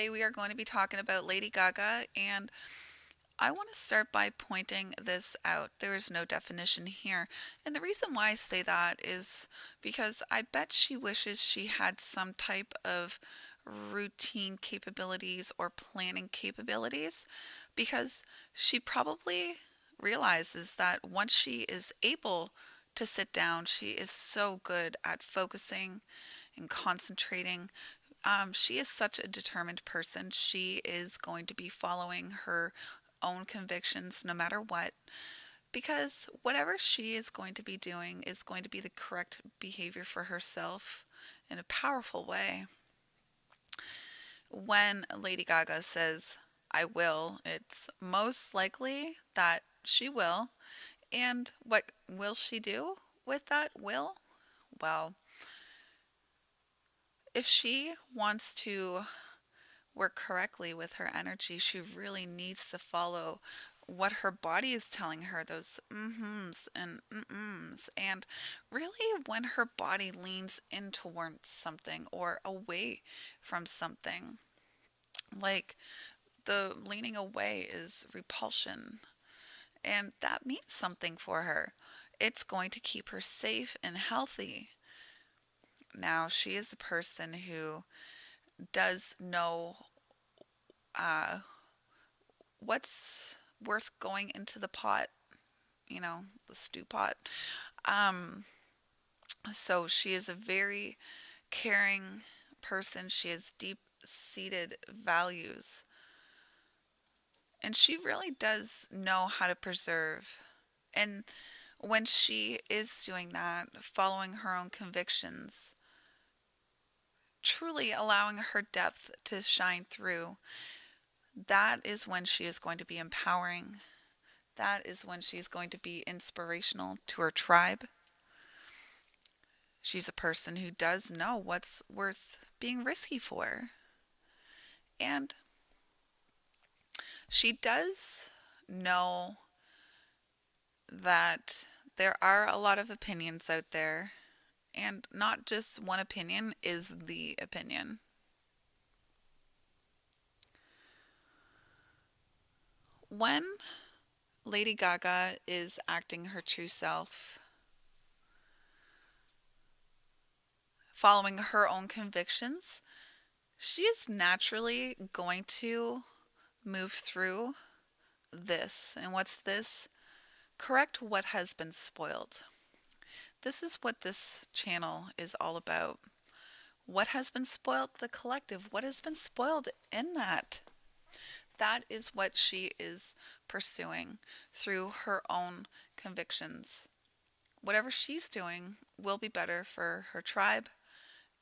today we are going to be talking about Lady Gaga, and I want to start by pointing this out. There is no definition here. And the reason why I say that is because I bet she wishes she had some type of routine capabilities or planning capabilities, because she probably realizes that once she is able to sit down, she is so good at focusing and concentrating. She is such a determined person. She is going to be following her own convictions no matter what, because whatever she is going to be doing is going to be the correct behavior for herself in a powerful way. When Lady Gaga says, I will, it's most likely that she will. And what will she do with that will? Well, if she wants to work correctly with her energy, she really needs to follow what her body is telling her, those mm-hms and mm-ms. And really, when her body leans in towards something or away from something, like the leaning away is repulsion, and that means something for her. It's going to keep her safe and healthy. Now, she is a person who does know uh, what's worth going into the pot, the stew pot. Um, so she is a very caring person. She has deep seated values. And she really does know how to preserve. And when she is doing that, following her own convictions, truly allowing her depth to shine through, that is when she is going to be empowering. That is when she's going to be inspirational to her tribe. She's a person who does know what's worth being risky for. And she does know that there are a lot of opinions out there, and not just one opinion is the opinion. When Lady Gaga is acting her true self, following her own convictions, she is naturally going to move through this. And what's this? Correct what has been spoiled. This is what this channel is all about. What has been spoiled? The collective. What has been spoiled in that? That is what she is pursuing through her own convictions. Whatever she's doing will be better for her tribe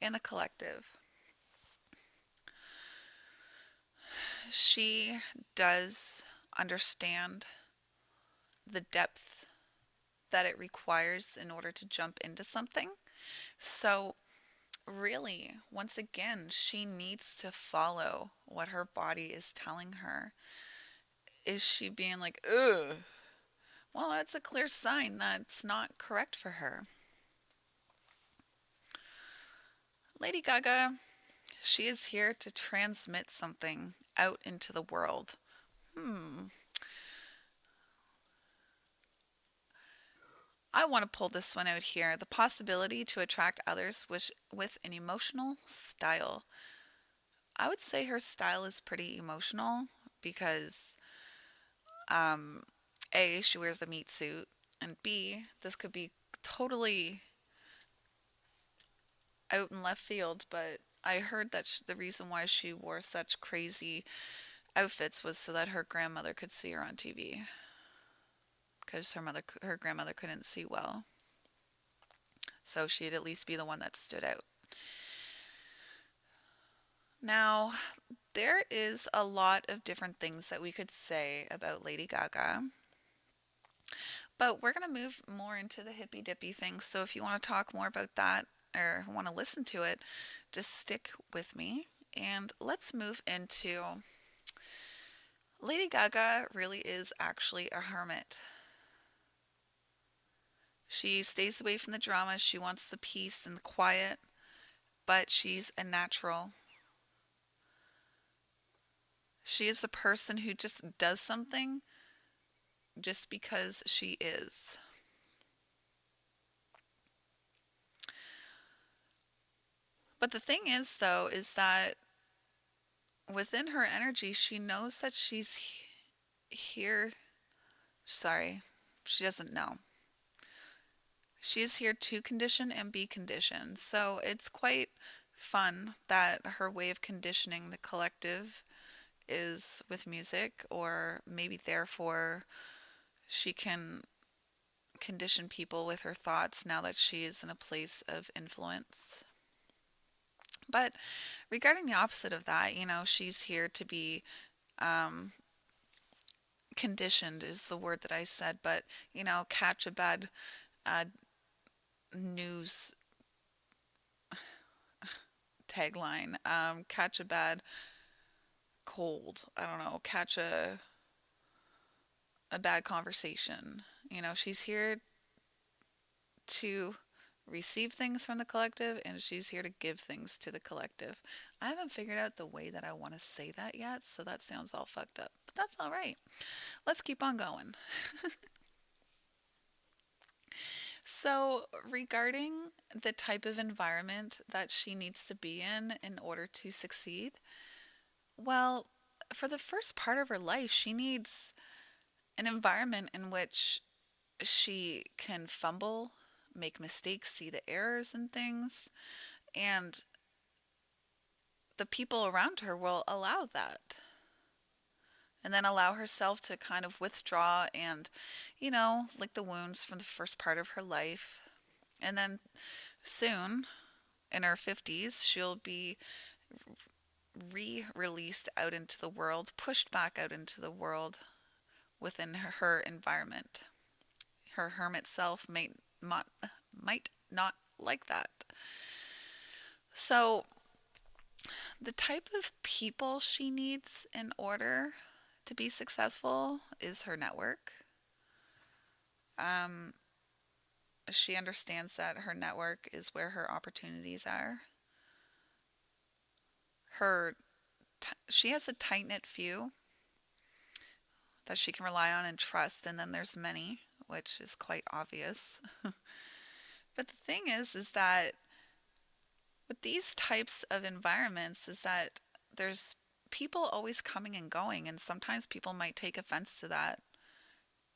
and the collective. She does understand the depth that it requires in order to jump into something. So, really, once again, she needs to follow what her body is telling her. Is she being like, ugh? Well, that's a clear sign that's not correct for her. Lady Gaga, she is here to transmit something out into the world. Hmm. I want to pull this one out here. The possibility to attract others with an emotional style. I would say her style is pretty emotional because, um, A, she wears a meat suit, and B, this could be totally out in left field, but I heard that the reason why she wore such crazy outfits was so that her grandmother could see her on TV, because her grandmother couldn't see well, so she'd at least be the one that stood out. Now, there is a lot of different things that we could say about Lady Gaga, but we're going to move more into the hippy dippy thing. So if you want to talk more about that or want to listen to it, just stick with me and let's move into Lady Gaga really is actually a hermit. She stays away from the drama. She wants the peace and the quiet, but she's a natural. She is a person who just does something just because she is. But the thing is, though, is that within her energy, she knows that she's here. Sorry, she doesn't know. She is here to condition and be conditioned. So it's quite fun that her way of conditioning the collective is with music, or maybe therefore she can condition people with her thoughts now that she is in a place of influence. But regarding the opposite of that, she's here to be um, conditioned, is the word that I said, but, catch a bad uh, news tagline, catch a bad cold, I don't know, catch a bad conversation. She's here to receive things from the collective, and she's here to give things to the collective. I haven't figured out the way that I want to say that yet, so that sounds all fucked up. But that's all right. Let's keep on going. So, regarding the type of environment that she needs to be in order to succeed, well, for the first part of her life, she needs an environment in which she can fumble, make mistakes, see the errors and things, and the people around her will allow that. And then allow herself to kind of withdraw and, lick the wounds from the first part of her life. And then soon, in her 50s, she'll be re released out into the world, pushed back out into the world within her environment. Her hermit self might not like that. So, the type of people she needs in order to be successful is her network. Um, she understands that her network is where her opportunities are. She has a tight knit few that she can rely on and trust, and then there's many, which is quite obvious. But the thing is that with these types of environments, is that there's people always coming and going, and sometimes people might take offense to that.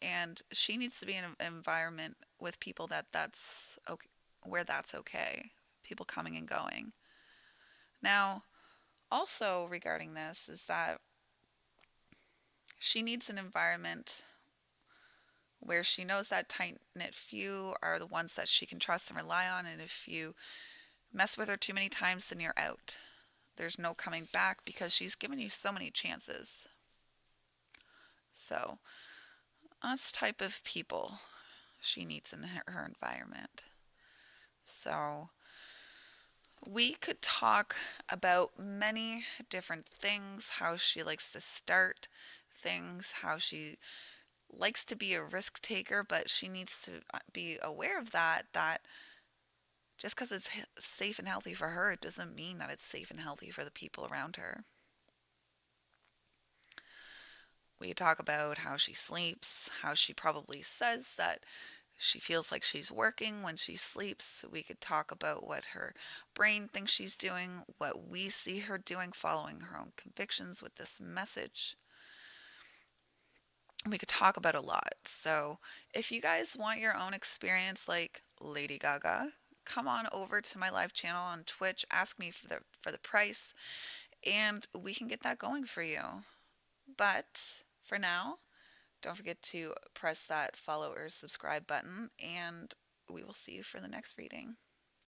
And she needs to be in an environment with people that's okay, where that's okay. People coming and going. Now, also regarding this is that she needs an environment where she knows that tight knit few are the ones that she can trust and rely on, and if you mess with her too many times, then you're out. There's no coming back because she's given you so many chances. So, that's the type of people she needs in her environment. So, we could talk about many different things, how she likes to start things, how she likes to be a risk taker, but she needs to be aware of that just because it's safe and healthy for her, it doesn't mean that it's safe and healthy for the people around her. We talk about how she sleeps, how she probably says that she feels like she's working when she sleeps. We could talk about what her brain thinks she's doing, what we see her doing, following her own convictions with this message. We could talk about a lot. So, if you guys want your own experience like Lady Gaga, come on over to my live channel on Twitch, ask me for the price, and we can get that going for you. But for now, don't forget to press that follow or subscribe button, and we will see you for the next reading.